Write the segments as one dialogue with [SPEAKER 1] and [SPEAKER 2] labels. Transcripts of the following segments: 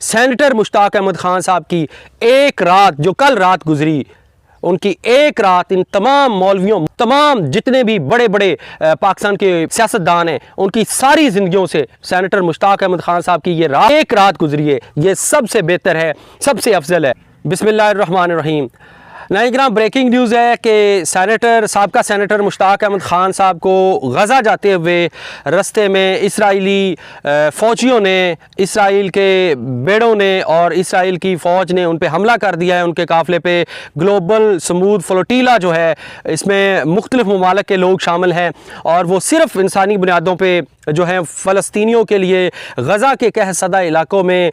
[SPEAKER 1] Senator Mushtaq Ahmad Khan साहब की एक रात जो कल रात गुजरी, उनकी एक रात इन तमाम मौलवियों, तमाम जितने भी बड़े बड़े पाकिस्तान के सियासतदान हैं, उनकी सारी ज़िंदगियों से सेनेटर मुश्ताक अहमद खान साहब की ये एक रात गुजरी है, ये सबसे बेहतर है, सबसे अफजल है। बिस्मिल्लाहिर्रहमानिर्रहीम। नाज़रीन, ब्रेकिंग न्यूज़ है कि साबका सेनेटर मुश्ताक अहमद ख़ान साहब को गज़ा जाते हुए रस्ते में इसराइली फ़ौजियों ने, इसराइल के बेड़ों ने और इसराइल की फ़ौज ने उन पर हमला कर दिया है। उनके काफ़िले पे ग्लोबल समूद फ्लोटीला जो है, इसमें मुख्तलिफ़ ममालिक के लोग शामिल हैं और वो सिर्फ़ इंसानी बुनियादों पर जो है फ़लस्तीनियों के लिए गज़ा के कहसदा इलाकों में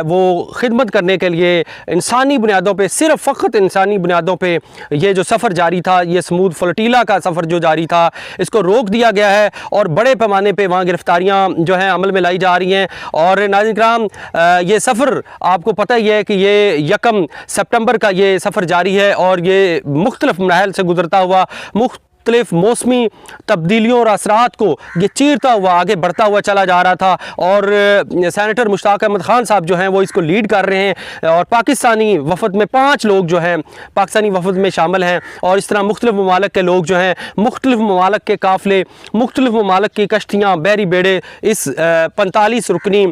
[SPEAKER 1] वो खिदमत करने के लिए इंसानी बुनियादों पे, सिर्फ़ फ़कत इंसानी बुनियादों पे ये जो सफ़र जारी था, ये स्मूद फ्लोटीला का सफ़र जो जारी था, इसको रोक दिया गया है और बड़े पैमाने पे वहाँ गिरफ़्तारियाँ जो हैं अमल में लाई जा रही हैं। और नाज़रीन किराम, ये सफ़र आपको पता ही है कि ये 1 सितंबर का ये सफ़र जारी है और ये मुख्तलिफ़ मराहिल से गुज़रता हुआ मुख्तलिफ मौसमी तब्दीलियों और असरात को ये चीरता हुआ आगे बढ़ता हुआ चला जा रहा था। और सेनेटर मुश्ताक अहमद ख़ान साहब जो हैं वो इसको लीड कर रहे हैं और पाकिस्तानी वफ़द में 5 लोग जो हैं पाकिस्तानी वफ़द में शामिल हैं और इस तरह मुख्तलिफ ममालिक के लोग जो हैं, मुख्तलिफ ममालिक के काफ़िले, मुख्तलिफ ममालिक की कश्तियाँ, बहरी बेड़े, इस 45 रुकनी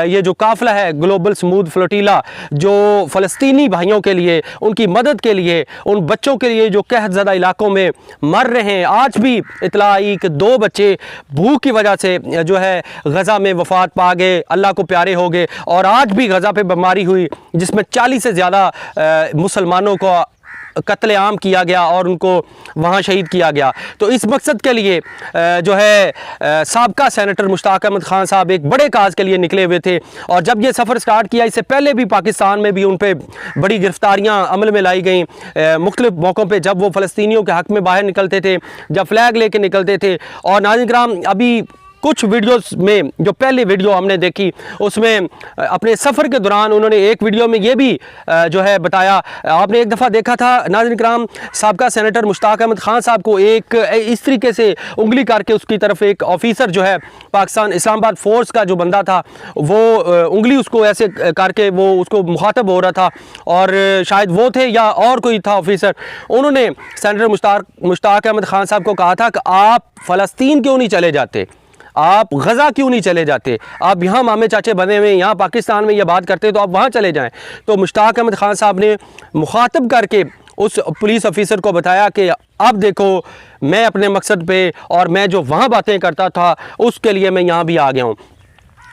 [SPEAKER 1] ये जो काफ़िला है ग्लोबल स्मूद फ्लोटीला, जो फ़लस्तीनी भाइयों के लिए, उनकी मदद के लिए, उन बच्चों के लिए जो कहतज़दा इलाकों में मर रहे हैं। आज भी इतला आई कि 2 बच्चे भूख की वजह से जो है गज़ा में वफ़ात पा गए, अल्लाह को प्यारे हो गए। और आज भी गज़ा पे बीमारी हुई जिसमें 40 से ज़्यादा मुसलमानों को कत्ले आम किया गया और उनको वहाँ शहीद किया गया। तो इस मकसद के लिए जो है साबका सेनेटर मुश्ताक अहमद ख़ान साहब एक बड़े काज के लिए निकले हुए थे। और जब ये सफ़र स्टार्ट किया, इससे पहले भी पाकिस्तान में भी उन पर बड़ी गिरफ्तारियाँ अमल में लाई गई मुख्तलिफ मौक़ों पर, जब वो फ़लस्तीनियों के हक़ में बाहर निकलते थे, जब फ्लैग लेके निकलते थे। और नाज़रीन किराम, अभी कुछ वीडियोस में जो पहली वीडियो हमने देखी उसमें अपने सफ़र के दौरान उन्होंने एक वीडियो में ये भी जो है बताया, आपने एक दफ़ा देखा था नाज़रीन किराम, साबका सेनेटर मुश्ताक अहमद ख़ान साहब को एक इस तरीके से उंगली करके उसकी तरफ एक ऑफिसर जो है पाकिस्तान इस्लामाबाद फ़ोर्स का जो बंदा था, वो उंगली उसको ऐसे करके वो उसको मुखातब हो रहा था और शायद वो थे या और कोई था ऑफिसर। उन्होंने सेनेटर मुश्ताक अहमद ख़ान साहब को कहा था कि आप फ़लस्तीन क्यों नहीं चले जाते, आप गज़ा क्यों नहीं चले जाते, आप यहाँ मामे चाचे बने हुए, यहाँ पाकिस्तान में ये बात करते तो आप वहाँ चले जाएं। तो मुश्ताक अहमद ख़ान साहब ने मुखातब करके उस पुलिस ऑफिसर को बताया कि अब देखो, मैं अपने मकसद पे और मैं जो वहाँ बातें करता था उसके लिए मैं यहाँ भी आ गया हूँ।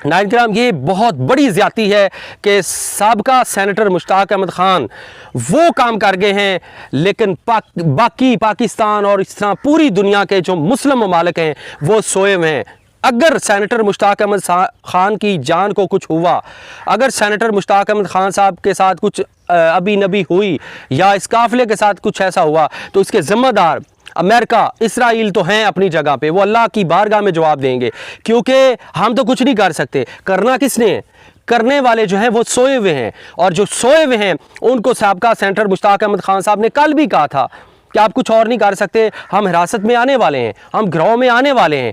[SPEAKER 1] नाज़रीन किराम, ये बहुत बड़ी ज़्यादती है कि साबका सेनेटर मुश्ताक अहमद ख़ान वो काम कर गए हैं, लेकिन बाकी पाकिस्तान और इस तरह पूरी दुनिया के जो मुस्लिम ममालिक हैं वो सोए हुए हैं। अगर सेनेटर मुश्ताक अहमद ख़ान की जान को कुछ हुआ, अगर सेनेटर मुश्ताक अहमद ख़ान साहब के साथ कुछ अभी नबी हुई या इस काफ़िले के साथ कुछ ऐसा हुआ, तो इसके ज़िम्मेदार अमेरिका, इसराइल तो हैं अपनी जगह पे, वो अल्लाह की बारगाह में जवाब देंगे, क्योंकि हम तो कुछ नहीं कर सकते। करना किसने है? करने वाले जो हैं वो सोए हुए हैं। और जो सोए हुए हैं उनको साबका सेनेटर मुश्ताक अहमद ख़ान साहब ने कल भी कहा था कि आप कुछ और नहीं कर सकते, हम हिरासत में आने वाले हैं, हम गिरह में आने वाले हैं।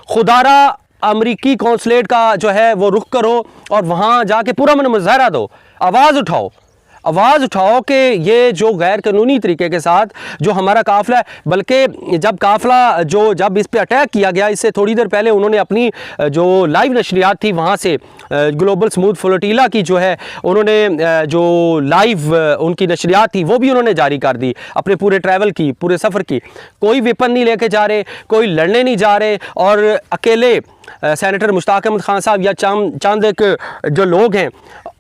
[SPEAKER 1] खुदारा अमरीकी कौंसलेट का जो है वो रुख करो और वहाँ जाके पूरा मन मुजाहरा दो, आवाज़ उठाओ कि ये जो गैर कानूनी तरीके के साथ जो हमारा काफ़िला है, बल्कि जब काफ़िला जब इस पे अटैक किया गया, इससे थोड़ी देर पहले उन्होंने अपनी जो लाइव नशरियात थी वहाँ से ग्लोबल स्मूद फ्लोटीला की जो है उन्होंने जो लाइव उनकी नशरियात थी वो भी उन्होंने जारी कर दी, अपने पूरे ट्रैवल की, पूरे सफ़र की। कोई वेपन नहीं लेके जा रहे, कोई लड़ने नहीं जा रहे और अकेले सेनेटर मुश्ताक अहमद ख़ान साहब या चंद एक जो लोग हैं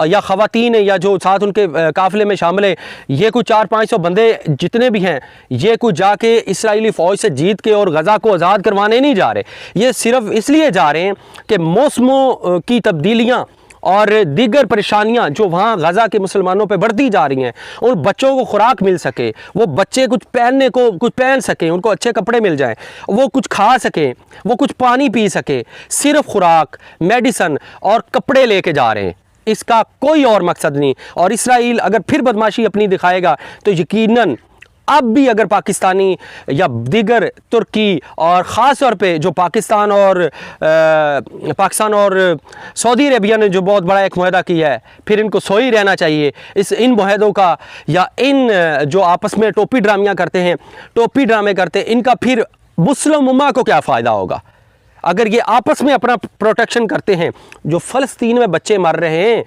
[SPEAKER 1] या ख़वातीन हैं या जो साथ उनके काफ़िले में शामिल हैं, ये कुछ 400-500 बंदे जितने भी हैं, ये कुछ जाके इसराइली फ़ौज से जीत के और गज़ा को आज़ाद करवाने नहीं जा रहे। ये सिर्फ़ इसलिए जा रहे हैं कि मौसमों की तब्दीलियाँ और दीगर परेशानियां जो वहाँ गज़ा के मुसलमानों पे बढ़ती जा रही हैं, उन बच्चों को खुराक मिल सके, वो बच्चे कुछ पहन सकें, उनको अच्छे कपड़े मिल जाएं, वो कुछ खा सकें, वो कुछ पानी पी सके। सिर्फ खुराक, मेडिसन और कपड़े लेके जा रहे हैं, इसका कोई और मकसद नहीं। और इसराइल अगर फिर बदमाशी अपनी दिखाएगा तो यकीनन अब भी अगर पाकिस्तानी या दीगर तुर्की और ख़ास तौर पे जो पाकिस्तान और सऊदी अरेबिया ने जो बहुत बड़ा एक मुआहदा किया है, फिर इनको सो ही रहना चाहिए इन मुआहदों का, या इन जो आपस में टोपी ड्रामे करते हैं, इनका फिर मुस्लिम उम्मा को क्या फ़ायदा होगा अगर ये आपस में अपना प्रोटेक्शन करते हैं। जो फ़लस्तीन में बच्चे मर रहे हैं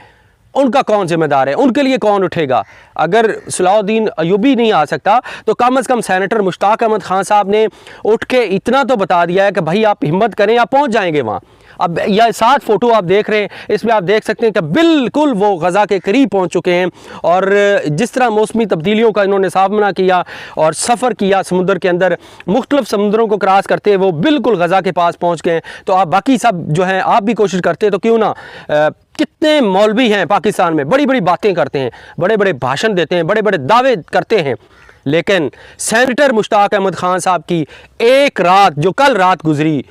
[SPEAKER 1] उनका कौन जिम्मेदार है, उनके लिए कौन उठेगा? अगर सलाहुद्दीन अयूबी नहीं आ सकता तो कम से कम सेनेटर मुश्ताक अहमद खान साहब ने उठ के इतना तो बता दिया है कि भाई आप हिम्मत करें, आप पहुंच जाएंगे वहाँ। अब यह 7 फ़ोटो आप देख रहे हैं, इसमें आप देख सकते हैं कि बिल्कुल वो गज़ा के करीब पहुंच चुके हैं, और जिस तरह मौसमी तब्दीलियों का इन्होंने सामना किया और सफ़र किया समुद्र के अंदर, मुख्तलिफ समुद्रों को क्रॉस करते वो बिल्कुल गज़ा के पास पहुँच गए। तो आप बाकी सब जो हैं आप भी कोशिश करते तो क्यों ना, कितने मौलवी हैं पाकिस्तान में, बड़ी बड़ी बातें करते हैं, बड़े बड़े भाषण देते हैं, बड़े बड़े दावे करते हैं, लेकिन सेनेटर मुश्ताक अहमद खान साहब की एक रात जो कल रात गुजरी,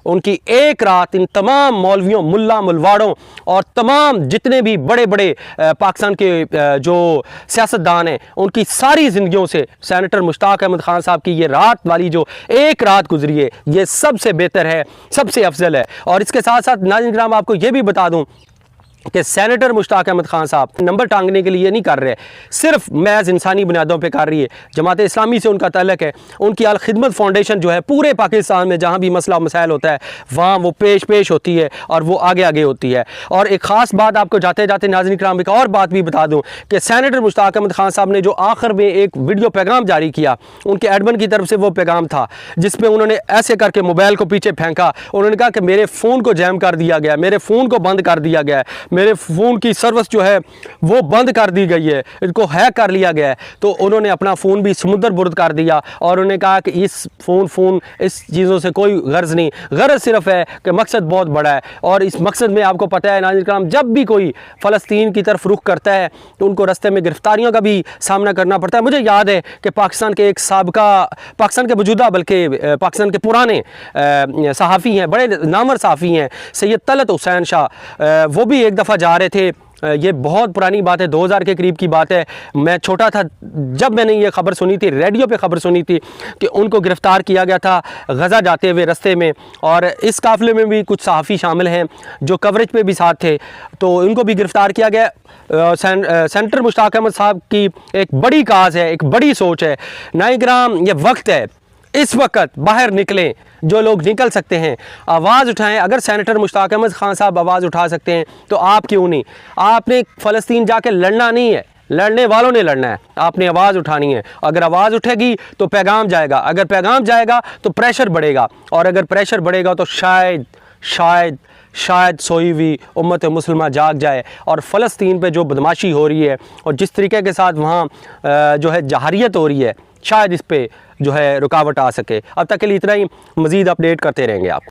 [SPEAKER 1] उनकी एक रात इन तमाम मौलवियों, मुल्ला मुलवाड़ों और तमाम जितने भी बड़े बड़े पाकिस्तान के जो सियासतदान हैं उनकी सारी ज़िंदगियों से सेनेटर मुश्ताक अहमद खान साहब की ये रात वाली जो एक रात गुजरी है, ये सबसे बेहतर है, सबसे अफजल है। और इसके साथ साथ नाज़रीन किराम आपको ये भी बता दूँ कि सेनेटर मुश्ताक अहमद खान साहब नंबर टांगने के लिए नहीं कर रहे, सिर्फ महज इंसानी बुनियादों पे कर रही है। जमात इस्लामी से उनका ताल्लुक़ है, उनकी अल खिदमत फाउंडेशन जो है पूरे पाकिस्तान में जहाँ भी मसला मसाइल होता है वहाँ वो पेश होती है और वो आगे आगे होती है। और एक ख़ास बात आपको जाते जाते नाज़रीन किराम एक और बात भी बता दूँ कि सेनेटर मुश्ताक अहमद खान साहब ने जो आखिर में एक वीडियो पैगाम जारी किया, उनके एडमिन की तरफ से वो पैगाम था जिसमें उन्होंने ऐसे करके मोबाइल को पीछे फेंका। उन्होंने कहा कि मेरे फ़ोन को जैम कर दिया गया, मेरे फ़ोन को बंद कर दिया गया, मेरे फ़ोन की सर्विस जो है वो बंद कर दी गई है, इनको हैक कर लिया गया है। तो उन्होंने अपना फ़ोन भी समुद्र बुर्द कर दिया और उन्होंने कहा कि इस फ़ोन इस चीज़ों से कोई गर्ज़ नहीं, गर्ज़ सिर्फ है कि मकसद बहुत बड़ा है। और इस मकसद में आपको पता है नाज़रीन किराम, जब भी कोई फ़लस्तीन की तरफ रुख करता है तो उनको रास्ते में गिरफ्तारियों का भी सामना करना पड़ता है। मुझे याद है कि पाकिस्तान के एक साबका, पाकिस्तान के मौजूदा बल्कि पाकिस्तान के पुराने सहाफ़ी हैं, बड़े नामवर सहाफ़ी हैं, सैयद तलत हुसैन शाह, वो भी एक दफ़ा जा रहे थे। ये बहुत पुरानी बात है, 2000 के करीब की बात है। मैं छोटा था जब मैंने ये ख़बर सुनी थी, रेडियो पे ख़बर सुनी थी कि उनको गिरफ़्तार किया गया था गज़ा जाते हुए रास्ते में। और इस काफ़िले में भी कुछ सहाफ़ी शामिल हैं जो कवरेज पे भी साथ थे, तो इनको भी गिरफ़्तार किया गया। सेनेटर मुश्ताक अहमद साहब की एक बड़ी काज है, एक बड़ी सोच है। नाज़रीन किराम, ये वक्त है, इस वक्त बाहर निकलें, जो लोग निकल सकते हैं आवाज़ उठाएं। अगर सेनेटर मुश्ताक अहमद खान साहब आवाज़ उठा सकते हैं तो आप क्यों नहीं? आपने फ़लस्तीन जाके लड़ना नहीं है, लड़ने वालों ने लड़ना है, आपने आवाज़ उठानी है। अगर आवाज़ उठेगी तो पैगाम जाएगा, अगर पैगाम जाएगा तो प्रेशर बढ़ेगा, और अगर प्रेशर बढ़ेगा तो शायद सोई हुई उम्मत मुसलमान जाग जाए और फ़लस्तीन पे जो बदमाशी हो रही है और जिस तरीके के साथ वहाँ जो है जहारियत हो रही है, शायद इस पे जो है रुकावट आ सके। अब तक के लिए इतना ही, मज़ीद अपडेट करते रहेंगे आप।